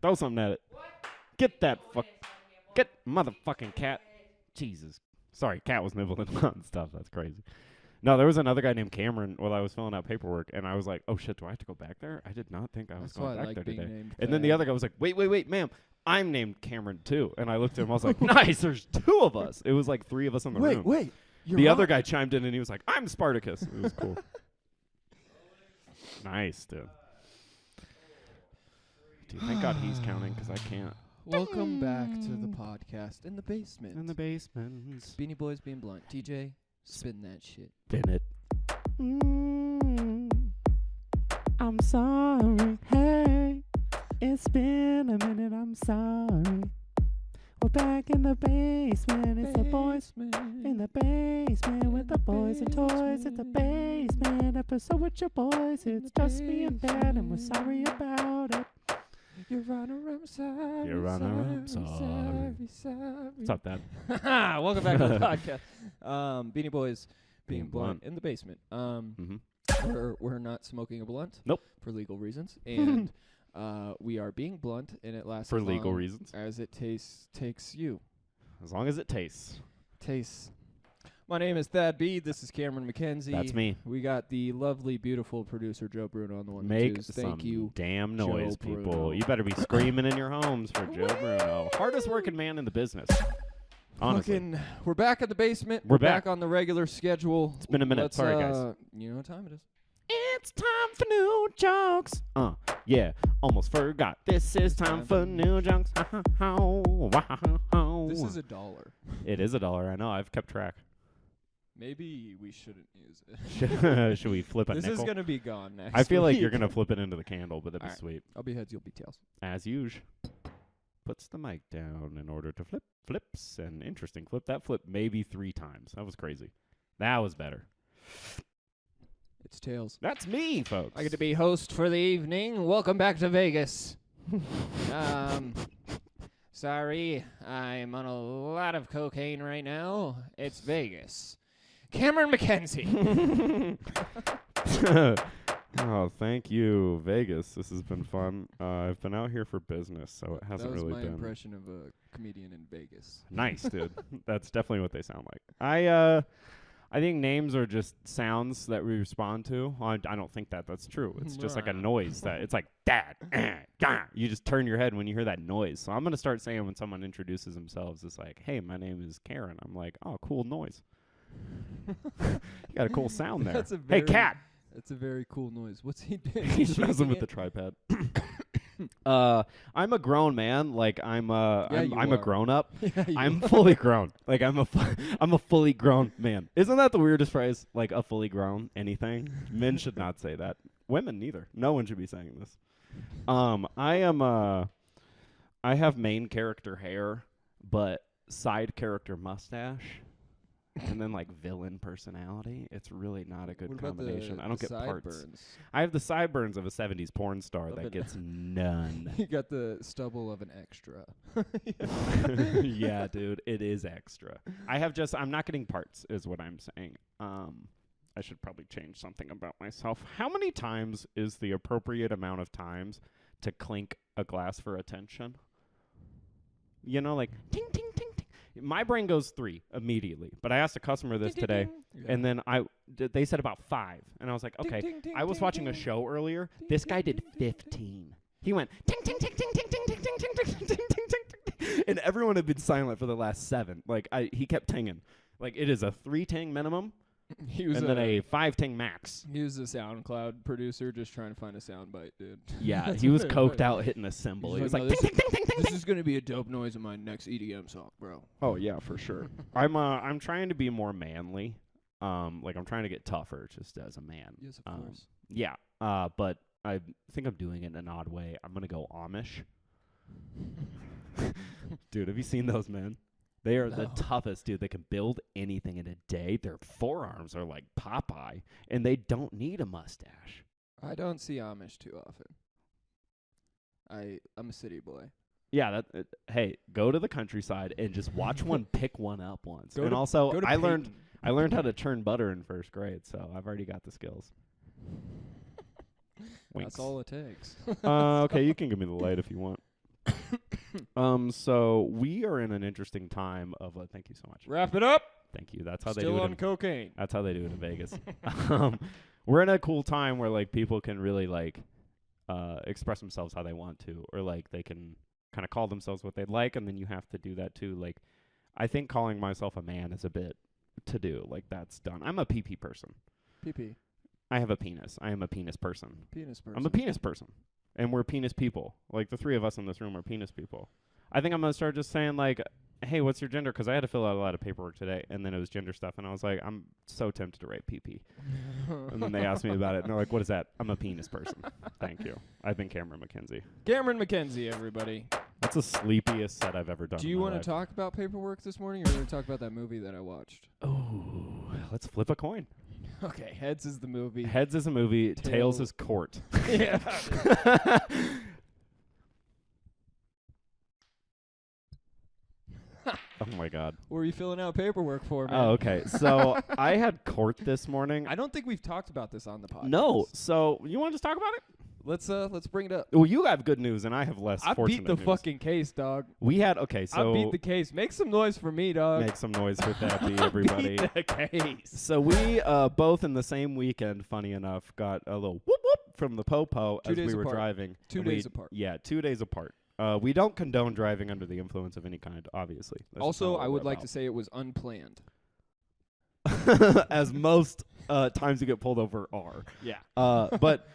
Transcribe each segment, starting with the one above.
Throw something at it. Get that Get motherfucking cat. Jesus. Sorry, cat was nibbling on stuff. That's crazy. No, there was another guy named Cameron while I was filling out paperwork, and I was like, oh, shit, do I have to go back there? I did not think I was going back there today. And then the other guy was like, wait, ma'am, I'm named Cameron, too. And I looked at him, I was like, nice, there's 2 of us. It was like 3 of us in the room. Wait. The other guy chimed in, and he was like, I'm Spartacus. It was cool. Nice, dude. Dude, thank God he's counting, because I can't. Welcome back to the podcast in the basement. In the basement. Beanie Boys Being Blunt. DJ, spin that shit. Spin it. I'm sorry. Hey, it's been a minute. I'm sorry. We're back in the basement. It's the boys in the basement with the boys and toys. It's the basement episode with your boys. It's just me and Ben, and we're sorry about it. Your Honor, I'm sorry. Your Honor, I'm sorry. What's up, Dad? Welcome back to the podcast. Beanie Boys Being Blunt in the basement. We're not smoking a blunt. Nope. For legal reasons. And we are being blunt, and it lasts for legal reasons. As it takes you. As long as it tastes. My name is Thad B. This is Cameron McKenzie. That's me. We got the lovely, beautiful producer Joe Bruno on the one. Make Thank you, damn noise, Joe people. Bruno. You better be screaming in your homes for Joe Bruno. Hardest working man in the business. Honestly. We're back at the basement. We're back on the regular schedule. It's been a minute. Sorry, guys. You know what time it is. It's time for new jokes. Yeah, almost forgot. This is time for new jokes. This is $1. It is $1. I know. I've kept track. Maybe we shouldn't use it. Should we flip a This nickel? is going to be gone next I feel like week. you're going to flip it into the candle, but that'd be sweet. I'll be heads, you'll be tails. As usual. Puts the mic down in order to flip. Flips. An interesting flip. That flipped maybe 3 times. That was crazy. That was better. It's tails. That's me, folks. I get to be host for the evening. Welcome back to Vegas. Sorry, I'm on a lot of cocaine right now. It's Vegas. Cameron McKenzie. Oh, thank you, Vegas. This has been fun. I've been out here for business, so it hasn't really been. That was my impression of a comedian in Vegas. Nice, dude. That's definitely what they sound like. I think names are just sounds that we respond to. I don't think that's true. It's just like a noise that it's like dad. You just turn your head when you hear that noise. So I'm gonna start saying when someone introduces themselves, it's like, "Hey, my name is Karen." I'm like, "Oh, cool noise." You got a cool sound there. Hey, cat. That's a very cool noise. What's he doing? He's messing with the tripod. I'm a grown man. Like I'm a grown up. Yeah, I'm fully grown. Like I'm a fully grown man. Isn't that the weirdest phrase? Like a fully grown anything? Men should not say that. Women neither. No one should be saying this. I have main character hair, but side character mustache. And then like villain personality. It's really not a good combination. I don't get parts. I have the sideburns of a 70s porn star that gets none. You got the stubble of an extra. Yeah, dude, it is extra. I'm not getting parts is what I'm saying. I should probably change something about myself. How many times is the appropriate amount of times to clink a glass for attention? You know, like ting ting ting. My brain goes 3 immediately, but I asked a customer this today, and then they said about 5, and I was like, okay. I was watching a show earlier. This guy did 15. He went ting ting ting ting ting ting ting ting ting ting ting ting ting, and everyone had been silent for the last 7. Like he kept tinging. Like it is a 3 ting minimum. And then a 5 ting max. He was a SoundCloud producer just trying to find a soundbite, dude. Yeah, he was coked out hitting a cymbal. He was like, ting, ting, ting, ting, ting, this is going to be a dope noise in my next EDM song, bro. Oh, yeah, for sure. I'm trying to be more manly. Like, I'm trying to get tougher just as a man. Yes, of course. Yeah, but I think I'm doing it in an odd way. I'm going to go Amish. Dude, have you seen those men? They are the toughest, dude. They can build anything in a day. Their forearms are like Popeye, and they don't need a mustache. I don't see Amish too often. I'm a city boy. Yeah, hey, go to the countryside and just watch one pick one up once. Go and to, also, go to I learned how to churn butter in 1st grade, so I've already got the skills. That's all it takes. Okay, you can give me the light if you want. So we are in an interesting time of. Thank you so much. Wrap it up. Thank you. That's how Still they do it. on cocaine. That's how they do it in Vegas. We're in a cool time where like people can really like express themselves how they want to, or like they can kind of call themselves what they'd like, and then you have to do that too. Like, I think calling myself a man is a bit to do. Like, that's done. I'm a PP person. PP. I have a penis. I am a penis person. Penis person. I'm a penis person. And we're penis people. Like, the three of us in this room are penis people. I think I'm going to start just saying, like, hey, what's your gender? Because I had to fill out a lot of paperwork today, and then it was gender stuff, and I was like, I'm so tempted to write PP. And then they asked me about it, and they're like, what is that? I'm a penis person. Thank you. I've been Cameron McKenzie. Cameron McKenzie, everybody. That's the sleepiest set I've ever done. Do you want to talk about paperwork this morning, or are you going to talk about that movie that I watched? Oh, let's flip a coin. Okay, Heads is the movie. Heads is a movie. Tails is court. Yeah. Oh, my God. What were you filling out paperwork for, man? Oh, okay. So I had court this morning. I don't think we've talked about this on the podcast. No. So you want to just talk about it? Let's bring it up. Well, you have good news, and I have less I fortunate beat the news. fucking case, dog. We had, okay, so... I beat the case. Make some noise for me, dog. Make some noise for Thappy, everybody. Beat the case. So we both in the same weekend, funny enough, got a little whoop whoop from the po-po 2 as days we were apart. driving. 2 days apart. Yeah, 2 days apart. We don't condone driving under the influence of any kind, obviously. That's Also, I would like to say it was unplanned. as most times you get pulled over are. Yeah. But...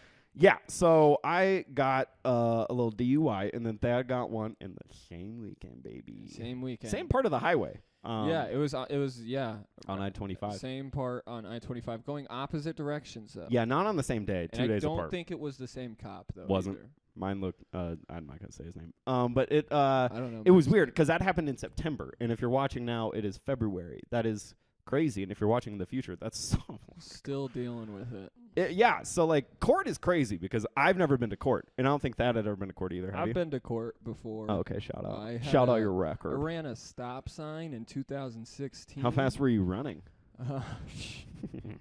yeah, so I got a little DUI, and then Thad got one in the same weekend, baby. Same weekend. Same part of the highway. Yeah, it was on I-25. Same part on I-25, going opposite directions though. Yeah, not on the same day. 2 days I don't apart. think it was the same cop though. Wasn't. Either. Mine looked. I'm not gonna say his name. But it. I don't know. It was weird because that happened in September, and if you're watching now, it is February. That is crazy, and if you're watching in the future, that's so still dealing with it. Yeah, so like court is crazy because I've never been to court, and I don't think Thad had ever been to court either. Have I've you? been to court before. Oh, okay, shout out. I Shout out your I record. ran a stop sign in 2016. How fast were you running?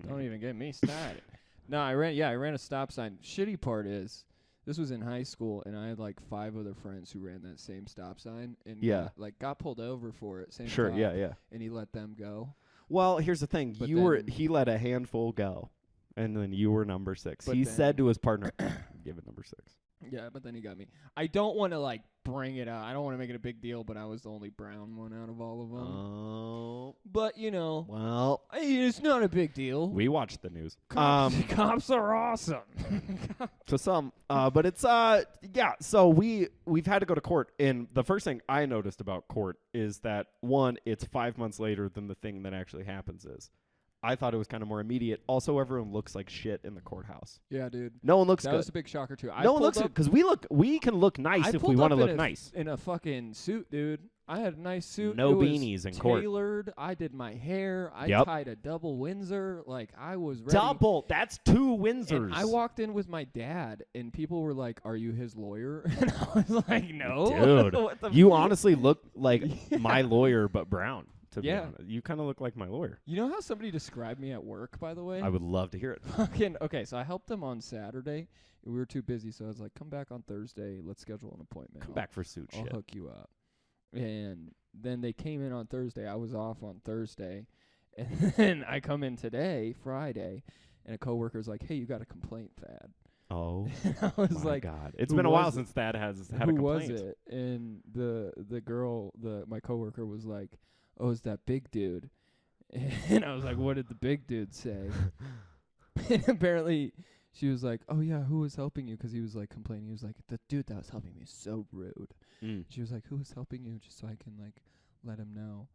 Don't even get me started. No, I ran a stop sign. Shitty part is, this was in high school, and I had like 5 other friends who ran that same stop sign, and got pulled over for it. Same Sure, cop, yeah. And he let them go. Well, here's the thing. But He let a handful go, and then you were number 6. He said to his partner, give it number 6. Yeah, but then he got me. I don't want to like bring it out. I don't want to make it a big deal, but I was the only brown one out of all of them. Oh. But you know, Well, it's not a big deal. we watched the news. Cops are awesome. To some, but it's yeah. So we've had to go to court, and the first thing I noticed about court is that one, it's 5 months later than the thing that actually happens is. I thought it was kind of more immediate. Also, everyone looks like shit in the courthouse. Yeah, dude. No one looks that good. That was a big shocker too. No one looks good because we can look nice if we want to look nice. In a fucking suit, dude. I had a nice suit. No it beanies was in court. Tailored. I did my hair. I tied a double Windsor. Like I was ready. Double. That's 2 Windsors. And I walked in with my dad, and people were like, "Are you his lawyer?" And I was like, "No." Dude, you honestly look like my lawyer, but brown. To be honest. You kind of look like my lawyer. You know how somebody described me at work, by the way? I would love to hear it. Okay, so I helped them on Saturday. We were too busy, so I was like, come back on Thursday. Let's schedule an appointment. Come back for suit shit. I'll hook you up. And then they came in on Thursday. I was off on Thursday. And then I come in today, Friday, and a coworker's like, hey, you got a complaint, Thad. Oh, I was my like, God. It's been a while since Thad has had a complaint. Who was it? And the girl, my coworker was like, oh, it's that big dude. And I was like, what did the big dude say? And apparently she was like, oh, yeah, who was helping you? Because he was, like, complaining. He was like, the dude that was helping me is so rude. She was like, who was helping you? Just so I can, like, let him know.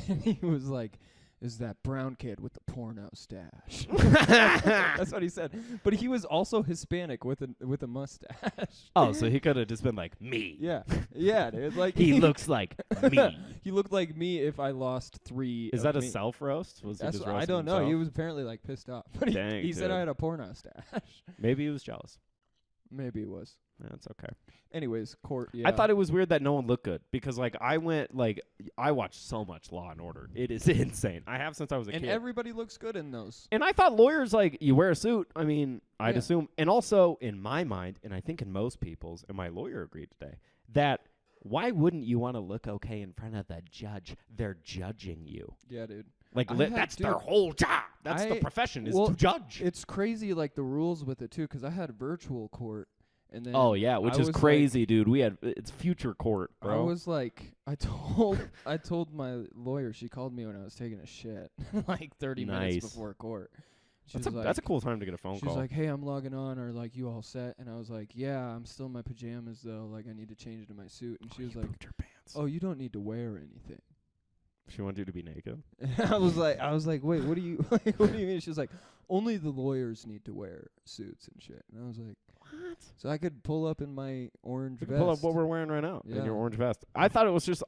And he was like, is that brown kid with the porno stash. That's what he said. But he was also Hispanic with a mustache. Oh, so he could have just been like, me. Yeah. Yeah, dude. Like he looks like me. He looked like me if I lost 3. Is that a self-roast? Was it just I don't know. himself? He was apparently like pissed off. But he said I had a porno stash. Maybe he was jealous. Maybe it was. That's okay. Anyways, court. Yeah. I thought it was weird that no one looked good because, like, I watched so much Law and Order. It is insane. I have since I was a kid. And everybody looks good in those. And I thought lawyers, like, you wear a suit. I mean, I'd assume. And also, in my mind, and I think in most people's, and my lawyer agreed today, that why wouldn't you want to look okay in front of the judge? They're judging you. Yeah, dude. Like that's their dude, whole job. That's the profession, is to judge. It's crazy, like the rules with it too, because I had virtual court, and then which is crazy, dude. It's future court, bro. I was like, I told my lawyer. She called me when I was taking a shit, like 30 minutes before court. That's a cool time to get a phone call. She's like, hey, I'm logging on. Are like you all set? And I was like, yeah, I'm still in my pajamas though. Like I need to change into my suit. And she was like, your pants. Oh, you don't need to wear anything. She wanted you to be naked. I was like, wait, what do you what do you mean? She was like, only the lawyers need to wear suits and shit. And I was like, what? So I could pull up in my orange vest. Pull up what we're wearing right now in your orange vest. I thought it was just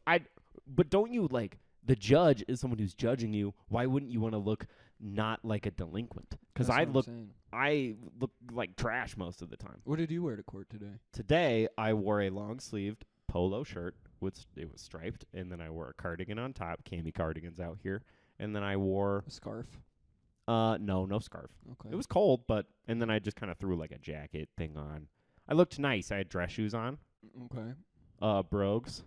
but don't you like the judge is someone who's judging you? Why wouldn't you want to look not like a delinquent? Because I look like trash most of the time. What did you wear to court today? Today I wore a long sleeved polo shirt. It was striped, and then I wore a cardigan on top. Cami cardigans out here, and then I wore a scarf. No scarf. Okay. It was cold, and then I just kind of threw like a jacket thing on. I looked nice. I had dress shoes on. Okay. Brogues.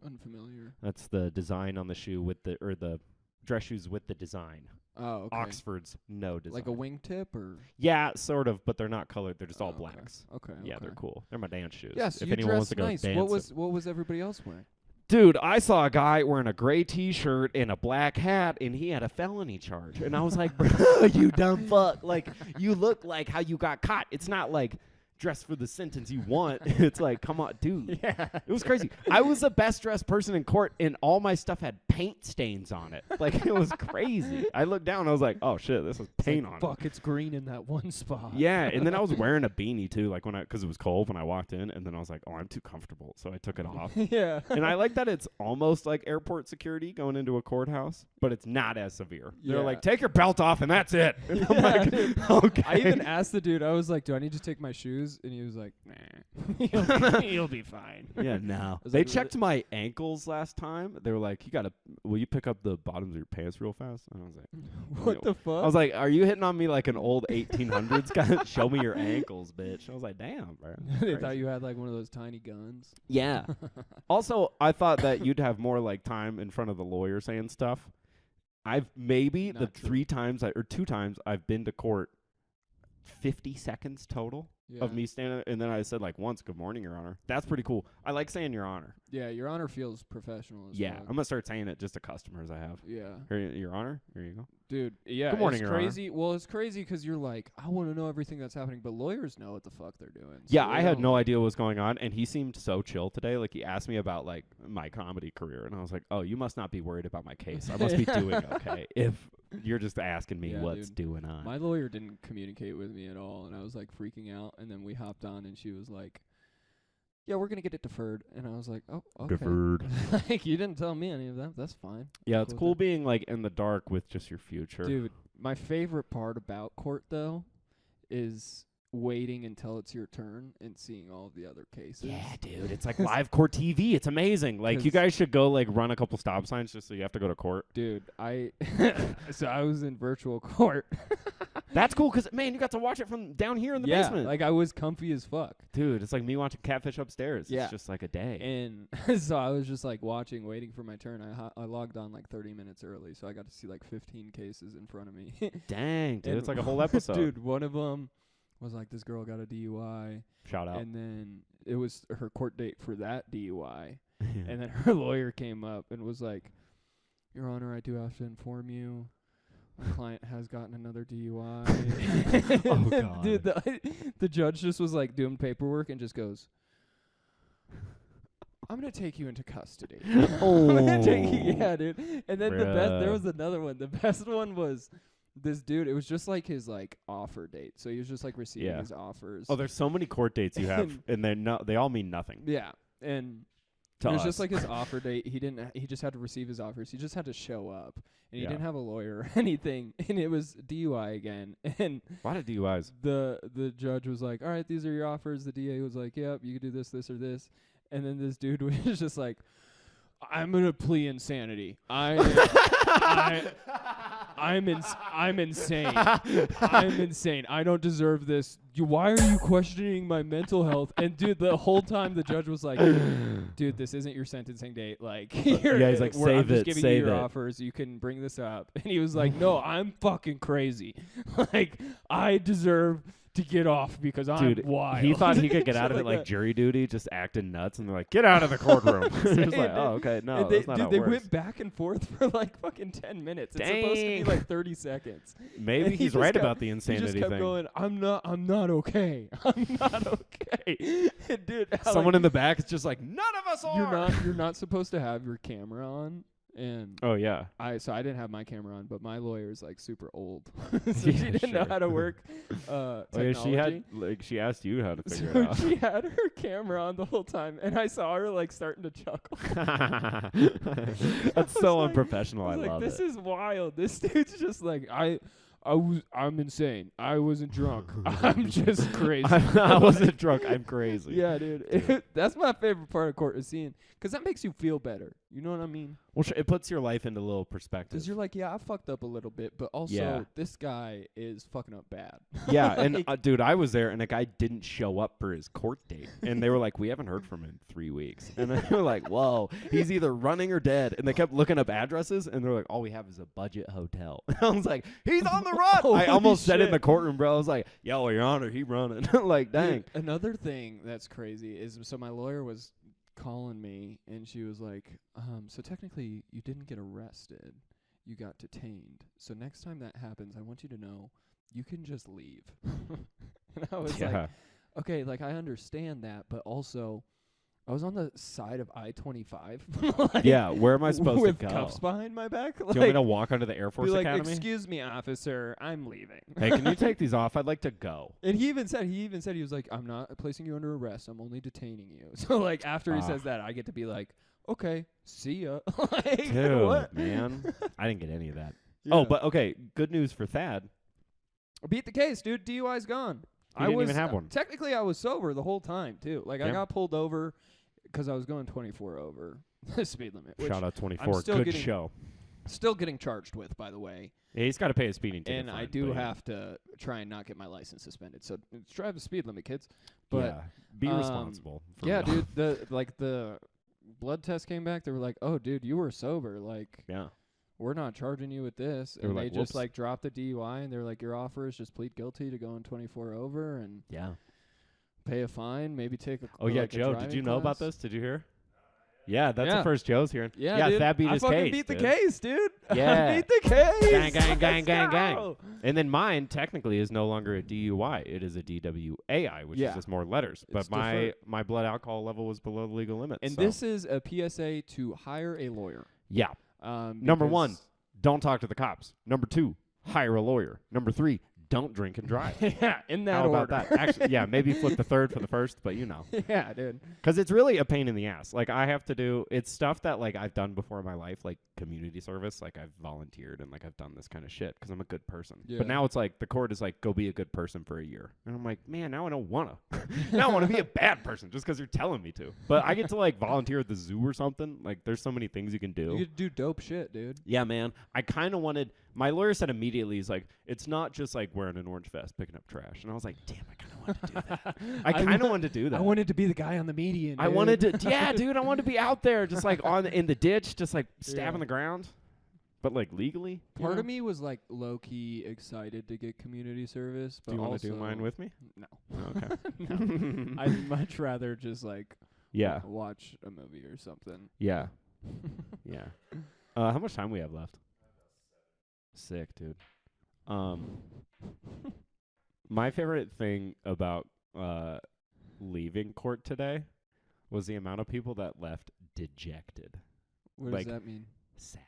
Unfamiliar. That's the design on the shoe the dress shoes with the design. Oh, okay. Oxford's no design. Like a wingtip or? Yeah, sort of, but they're not colored. They're just all blacks. Okay. Yeah, they're cool. They're my dance shoes. Yes, if you anyone wants to go nice. dance. What was everybody else wearing? Dude, I saw a guy wearing a gray T-shirt and a black hat, and he had a felony charge. And I was like, bro, you dumb fuck. Like, you look like how you got caught. It's not like dress for the sentence you want. It's like, come on, dude. Yeah. It was crazy. I was the best dressed person in court, and all my stuff had paint stains on it. Like, it was crazy. I looked down, I was like, oh, shit, this is paint on it. Fuck, it's green in that one spot. Yeah, and then I was wearing a beanie, too, like because it was cold when I walked in, and then I was like, oh, I'm too comfortable, so I took it off. Yeah. And I like that it's almost like airport security going into a courthouse, but it's not as severe. They're like, take your belt off, and that's it. And I'm like, okay. I even asked the dude, I was like, do I need to take my shoes? And he was like, nah. You'll be fine. Yeah, no. They checked my ankles last time. They were like, will you pick up the bottoms of your pants real fast? And I was like, what the fuck? I was like, are you hitting on me like an old 1800s guy? Show me your ankles, bitch. I was like, damn, bro. They thought you had like one of those tiny guns. Yeah. Also, I thought that you'd have more like time in front of the lawyer saying stuff. I've maybe Not the true. 2 times I've been to court, 50 seconds total of me standing, and then I said like once, good morning, Your Honor. That's pretty cool. I like saying Your Honor. Yeah, Your Honor feels professional as Yeah, fuck. I'm going to start saying it just to customers I have. Yeah. Here, Your Honor, here you go. Dude, yeah, Good morning, it's Your Honor. crazy. Well, it's crazy because you're like, I want to know everything that's happening, but lawyers know what the fuck they're doing. So Yeah, I had no idea what was going on, and he seemed so chill today. Like, he asked me about, like, my comedy career, and I was like, oh, you must not be worried about my case. I must be doing okay if you're just asking me what's doing on. My lawyer didn't communicate with me at all, and I was, like, freaking out, and then we hopped on, and she was like, yeah, we're going to get it deferred. And I was like, oh, okay. Deferred. Like, you didn't tell me any of that. That's fine. Yeah, it's cool being, like, in the dark with just your future. Dude, my favorite part about court, though, is waiting until it's your turn and seeing all of the other cases. Yeah, dude. It's like live court TV. It's amazing. Like, you guys should go, like, run a couple stop signs just so you have to go to court. Dude, so I was in virtual court. That's cool because, man, you got to watch it from down here in the basement. Like, I was comfy as fuck. Dude, it's like me watching Catfish upstairs. Yeah. It's just like a day. And so I was just, like, waiting for my turn. I logged on, like, 30 minutes early, so I got to see, like, 15 cases in front of me. Dang, dude. It's like a whole episode. Dude, one of them was like, this girl got a DUI. Shout out. And then it was her court date for that DUI. And then her lawyer came up and was like, Your Honor, I do have to inform you, my client has gotten another DUI. Oh, God. Dude, the judge just was like doing paperwork and just goes, I'm going to take you into custody. Oh. I'm gonna take you, yeah, dude. And then there was another one. The best one was this dude. It was just like his like offer date. So he was just like receiving his offers. Oh, there's so many court dates you have, and they all mean nothing. Yeah. And it was just like his offer date. He just had to receive his offers. He just had to show up. And he didn't have a lawyer or anything. And it was DUI again. And a lot of DUIs. The judge was like, all right, these are your offers. The DA was like, yep, you can do this, this, or this. And then this dude was just like, I'm going to plea insanity. I'm insane. I'm insane. I don't deserve this. Why are you questioning my mental health? And dude, the whole time the judge was like, dude, this isn't your sentencing date. Like, Yeah, he's like, I'm just save giving you your it. offers. You can bring this up. And he was like, no, I'm fucking crazy. Like, I deserve to get off because Dude, I'm wild. he thought he could get out of it like that. jury duty, just acting nuts, and they're like, get out of the courtroom. He's like, oh, okay, no, And that's not how it they works. went back and forth for like fucking 10 minutes. It's supposed to be Dang. like 30 seconds. Maybe And he he's just right kept- about the He insanity just kept thing. going, I'm not okay. I'm not okay. And dude, Someone like, in the back is just like, none of us are. you're not supposed to have your camera on. And Oh yeah. I didn't have my camera on, but my lawyer's like super old. So Yeah, she didn't know sure. how to work Oh, technology. yeah, she asked you how to figure So it out. she had her camera on the whole time, and I saw her like starting to chuckle. That's so unprofessional. I I was like, love this it. is wild. This dude's just like, I'm insane. I wasn't drunk. I'm just crazy. I wasn't drunk. I'm crazy. Yeah, dude. That's my favorite part of court is seeing, because that makes you feel better. You know what I mean? Well, it puts your life into a little perspective. Because you're like, yeah, I fucked up a little bit, but also Yeah. this guy is fucking up bad. Yeah, and Like- dude, I was there, and a guy didn't show up for his court date, and they were like, "We haven't heard from him in 3 weeks," and they were like, "Whoa, he's either running or dead." And they kept looking up addresses, and they're like, "All we have is a budget hotel." I was like, "He's on the run!" I Holy almost said it in shit. the courtroom, bro. I was like, "Yo, Your Honor, he running!" Like, dang. Dude, another thing that's crazy is, so my lawyer was calling me, and she was like, so technically you didn't get arrested, you got detained. So next time that happens, I want you to know you can just leave. And I was like, okay, like I understand that, but also I was on the side of I-25. Like, Yeah, where am I supposed to with go? cuffs behind my back. Do you want me to walk onto the Air Force be like, Academy? excuse me, officer, I'm leaving. Hey, can you take these off? I'd like to go. And he even said he was like, I'm not placing you under arrest. I'm only detaining you. So like after he says that, I get to be like, okay, see ya. Like, Dude, what? man, I didn't get any of that. Yeah. Oh, but okay, good news for Thad. Beat the case, dude. DUI's gone. He didn't even have one. Technically, I was sober the whole time too. Like I Yeah. got pulled over because I was going 24 over the speed limit. Which Shout out 24. still Good getting- show. still getting charged with, by the way. Yeah, he's got to pay a speeding ticket. And I fine, do but have to try and not get my license suspended. So drive the speed limit, kids. But yeah, be responsible. For yeah, real. dude, the blood test came back. They were like, "Oh, dude, you were sober. Like, Yeah. we're not charging you with this." They were And they like, just "Whoops." like dropped the DUI, and they're like, "Your offer is just plead guilty to going 24 over and Yeah. pay a fine, maybe take a." Oh yeah, like a Joe, did driving you know about class." this? Did you hear? Yeah, that's Yeah. the first Joe's hearing. Yeah, dude. Thad beat I his fucking case. beat the dude. case, dude. Yeah. I beat the case. Gang, gang, gang, Let's gang, gang. go. And then mine technically is no longer a DUI. It is a DWAI, which Yeah. is just more letters. But It's my deferred. my blood alcohol level was below the legal limit. And so. this is a PSA to hire a lawyer. Yeah. Number one, because- don't talk to the cops. Number two, hire a lawyer. Number three, don't drink and drive. yeah, in that How order. about that? Actually, yeah, maybe flip the third for the first, but you know. Yeah, dude. Because it's really a pain in the ass. Like, I have to do, it's stuff that, like, I've done before in my life, like community service. Like, I've volunteered and, like, I've done this kind of shit because I'm a good person. Yeah. But now it's like, the court is like, go be a good person for a year. And I'm like, man, now I don't want to. Now I want to be a bad person just because you're telling me to. But I get to, like, volunteer at the zoo or something. Like, there's so many things you can do. You could do dope shit, dude. Yeah, man. I kind of wanted, my lawyer said immediately, he's like, it's not just like wearing an orange vest, picking up trash. And I was like, damn, I kind of wanted to do that. I kind of wanted to do that. I wanted to be the guy on the median. I dude. wanted to, yeah, dude, I wanted to be out there just like in the ditch, just like stabbing Yeah. the ground. But like legally. Part of me was like low key excited to get community service. But Do you want also to do mine with me? No. Oh, okay. No. I'd much rather just like Yeah. watch a movie or something. Yeah. Yeah. How much time we have left? Sick, dude. My favorite thing about leaving court today was the amount of people that left dejected. What Like, does that mean? Sad.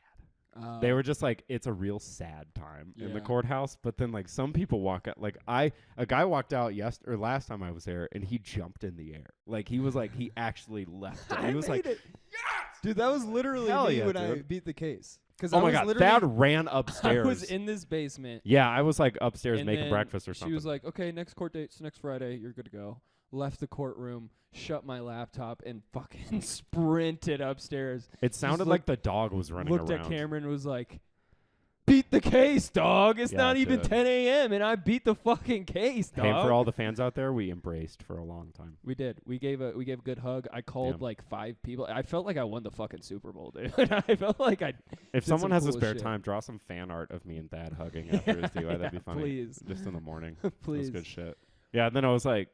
They were just like, it's a real sad time in the Yeah. courthouse. But then like some people walk out, like a guy walked out last time I was there, and he jumped in the air. Like he was like, he actually left. He was like, it. Dude, that was literally Hell me yeah, when I dude. beat the case. Because oh my god, Thad ran upstairs. I was in this basement. Yeah, I was like upstairs and making then breakfast or something. She was like, okay, next court date's next Friday. You're good to go. Left the courtroom, shut my laptop, and fucking sprinted upstairs. it sounded looked- like the dog was running Looked around. at Cameron and was like, beat the case, dog. It's Yeah, not even dude. 10 a.m. and I beat the fucking case, dog. Hey, for all the fans out there, we embraced for a long time. We did. We gave a good hug. I called Yeah. like 5 people. I felt like I won the fucking Super Bowl, dude. I felt like I. If did someone some has a cool spare shit. time, draw some fan art of me and Thad hugging after his DUI. That'd be funny. Please, Just in the morning. please. That's good shit. Yeah, and then I was like,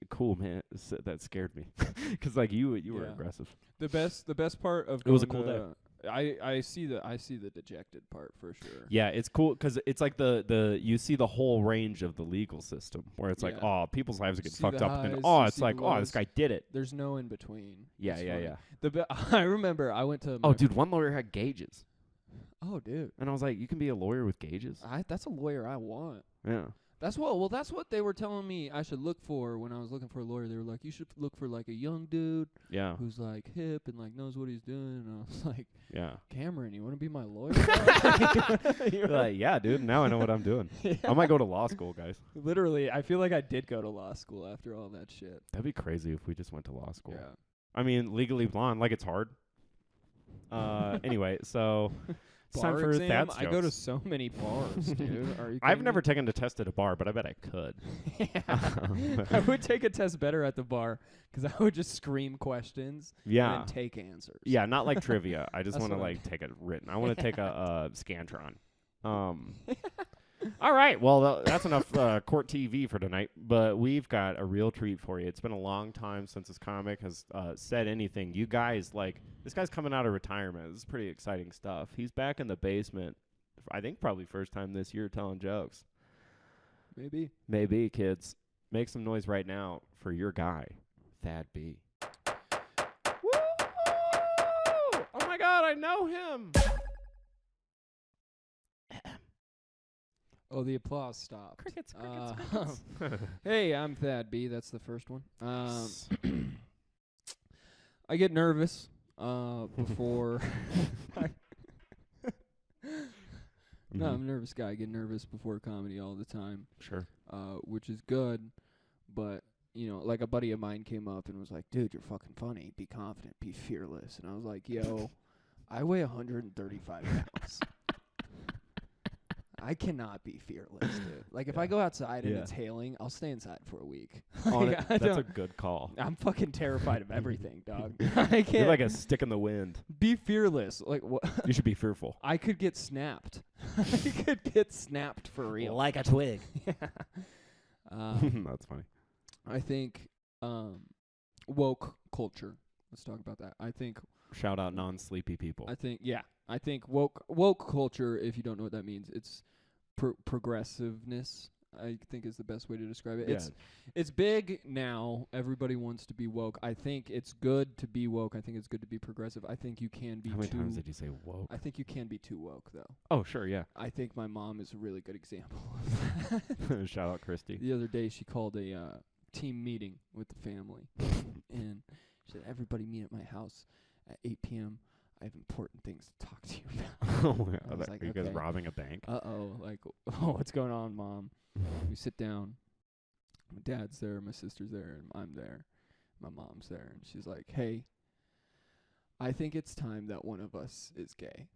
cool, man. That scared me. Because, like, you were Yeah. aggressive. The best part of It was a going cool to- I see the dejected part for sure. Yeah, it's cool because it's like you see the whole range of the legal system where it's like, Yeah. oh, people's lives are getting See fucked the up. And highs, oh, you it's see like, the oh, this lows. guy did it. There's no in between. Yeah, It's yeah, funny. yeah. I remember I went to. Oh, dude, one lawyer had gauges. Oh, dude. And I was like, you can be a lawyer with gauges? That's a lawyer I want. Yeah. That's what they were telling me I should look for when I was looking for a lawyer. They were like, you should look for like a young dude Yeah. who's like hip and like knows what he's doing. And I was like, Yeah. Cameron, you want to be my lawyer? You're like, yeah, dude, now I know what I'm doing. Yeah. I might go to law school, guys. Literally, I feel like I did go to law school after all that shit. That'd be crazy if we just went to law school. Yeah. I mean, Legally Blonde, like it's hard. Anyway, so it's time Bar for exam? Thad's I go to jokes. so many bars, dude. Are you I've kidding never me? taken a test at a bar, but I bet I could. Yeah. I would take a test better at the bar because I would just scream questions Yeah. and then take answers. Yeah, not like trivia. I just That's want to what I like take it written. I want to take a Scantron. All right. Well, that's enough court TV for tonight. But we've got a real treat for you. It's been a long time since this comic has said anything. You guys, like, this guy's coming out of retirement. This is pretty exciting stuff. He's back in the basement. I think probably first time this year telling jokes. Maybe. Maybe, kids. Make some noise right now for your guy, Thad B. Woo! Oh my God, I know him. Oh, the applause stopped. Crickets. Hey, I'm Thad B. That's the first one. I get nervous before. No, I'm a nervous guy. I get nervous before comedy all the time, Sure. which is good. But, you know, like a buddy of mine came up and was like, dude, you're fucking funny. Be confident. Be fearless. And I was like, yo, I weigh 135 pounds. I cannot be fearless, dude. Like, if I go outside and Yeah. it's hailing, I'll stay inside for a week. That's I a don't- good call. I'm fucking terrified of everything, dog. I can't You're like a stick in the wind. be fearless. Like, what? You should be fearful. I could get snapped. I could get snapped for real. Like a twig. Yeah. That's funny. I think woke culture. Let's talk about that. I think Shout out non-sleepy people. I think woke culture, if you don't know what that means, it's progressiveness, I think is the best way to describe it. Yeah. It's big now. Everybody wants to be woke. I think it's good to be woke. I think it's good to be progressive. I think you can be How many too times did you say woke? I think you can be too woke though. Oh, sure, yeah. I think my mom is a really good example of that. Shout out Christy. The other day she called a team meeting with the family and she said, everybody meet at my house at 8 p.m. I have important things to talk to you about. Oh, yeah. I was Are like, you guys okay. robbing a bank? Like, oh, what's going on, Mom? We sit down. My dad's there, my sister's there, and I'm there. My mom's there, and she's like, hey, I think it's time that one of us is gay.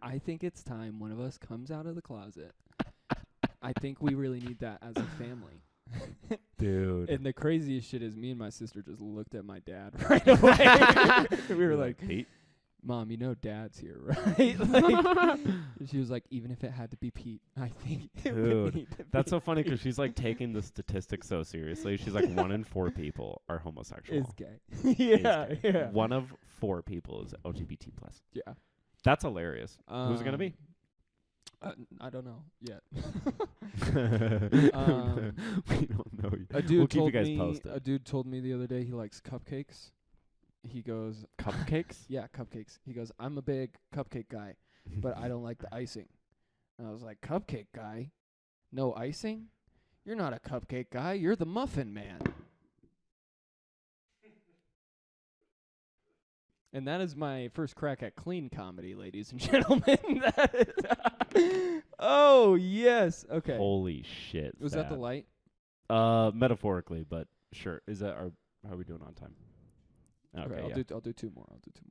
I think it's time one of us comes out of the closet. I think we really need that as a family. Dude. And the craziest shit is me and my sister just looked at my dad right away. We were You're like, Pete? Mom, you know Dad's here, right? Like, and she was like, even if it had to be Pete, I think it would Dude, need to That's be so funny because she's like taking the statistics so seriously. She's like 1 in 4 people are homosexual. is gay. Yeah, Is gay. yeah. 1 of 4 people is LGBT plus. Yeah. That's hilarious. Who's it gonna be? I don't know yet. We don't know yet. A dude We'll keep you told guys me. posted. A dude told me the other day he likes cupcakes. He goes, Cupcakes? yeah, cupcakes. He goes, I'm a big cupcake guy, but I don't like the icing. And I was like, cupcake guy? No icing? You're not a cupcake guy. You're the muffin man. And that is my first crack at clean comedy, ladies and gentlemen. Oh, yes. Okay. Holy shit. Was that the light? Metaphorically, but sure. Is that how are we doing on time? Okay, I'll yeah. do 2 more.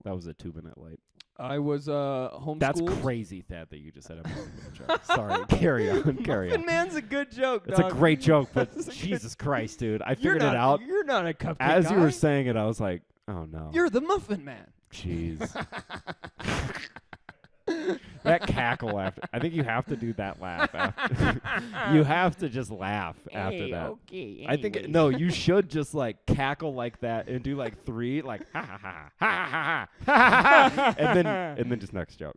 That was a 2-minute late. I was homeschooled. That's crazy, Thad, that you just said a muffin man joke. Sorry, carry on. Muffin Man's a good joke, It's dog. a great joke, but It's a good- Jesus Christ, dude. I You're figured not, it out. You're not a cupcake As guy. you were saying it, I was like, oh, no. You're the Muffin Man. Jeez. That cackle after. I think you have to do that laugh after. You have to just laugh after that. Okay. I think no, you should just like cackle like that and do like 3 like ha ha ha ha ha ha ha ha and then just next joke.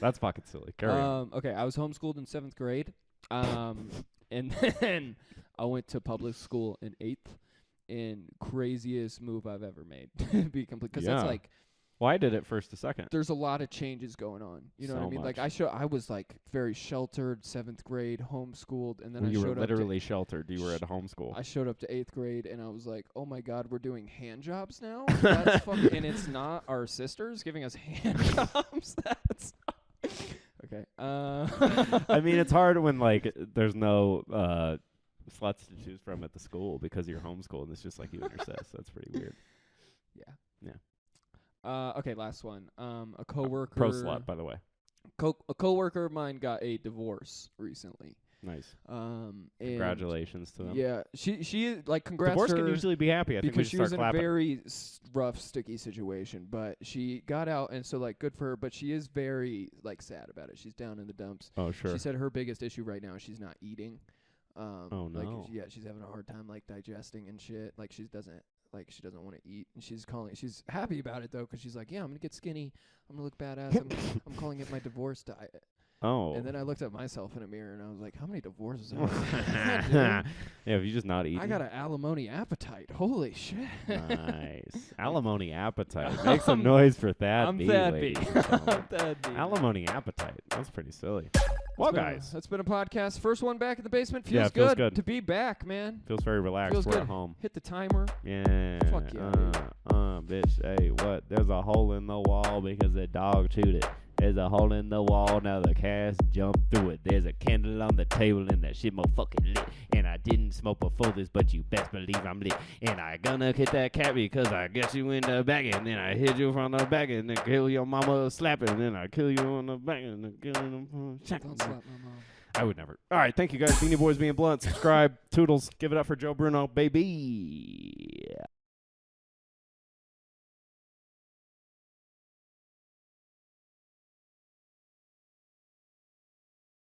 That's fucking silly. Carry on. Okay, I was homeschooled in 7th grade. And then I went to public school in 8th. And craziest move I've ever made to be complete, because that's like, well, I did it first to second. there's a lot of changes going on. You know what I So mean? much. Like I was like very sheltered, 7th grade, homeschooled, and then Well, I you were showed literally sheltered. You were at homeschool. I showed up to 8th grade, and I was like, oh my God, we're doing hand jobs now? That's fucking, and it's not our sisters giving us hand jobs. That's okay. I mean, it's hard when like there's no sluts to choose from at the school because you're homeschooled and it's just like you and your sis. That's pretty weird. Okay, last one. A coworker. Pro slut, by the way. A coworker of mine got a divorce recently. Nice. And Congratulations to them. Yeah, she is like congrats Divorce her can usually be happy. I think we because should she start was in clapping. a very rough, sticky situation. But she got out, and so like good for her. But she is very like sad about it. She's down in the dumps. Oh sure. She said her biggest issue right now is she's not eating. Oh Like, no. yeah, she's having a hard time like digesting and shit. Like she doesn't want to eat, and she's happy about it though, 'cause she's like, yeah, I'm gonna get skinny, I'm gonna look badass. I'm calling it my divorce diet. Oh. And then I looked at myself in a mirror and I was like, how many divorces have I had, dude? Yeah, if you just not eating. I got an alimony appetite. Holy shit. Nice. Alimony appetite. Make some noise for Thad I'm B. Thad ladies B. and gentlemen. I'm Thad B. Alimony appetite. That's pretty silly. Well, guys. That's been a podcast. First one back in the basement. Yeah, Feels it feels good good. to be back, man. Feels very relaxed. Feels We're good. at home. Hit the timer. Yeah. Fuck yeah, dude. Bitch. Hey, what? There's a hole in the wall because the dog chewed it. There's a hole in the wall, now the cats jumped through it. There's a candle on the table and that shit motherfucking lit. And I didn't smoke before this, but you best believe I'm lit. And I gonna hit that cat because I guess you in the back. And then I hit you from the back and then kill your mama slapping. And then I kill you on the back and then kill you Don't slap my mom. I would never. All right, thank you guys. Beanie Boys Being Blunt. Subscribe. Toodles. Give it up for Joe Bruno, baby.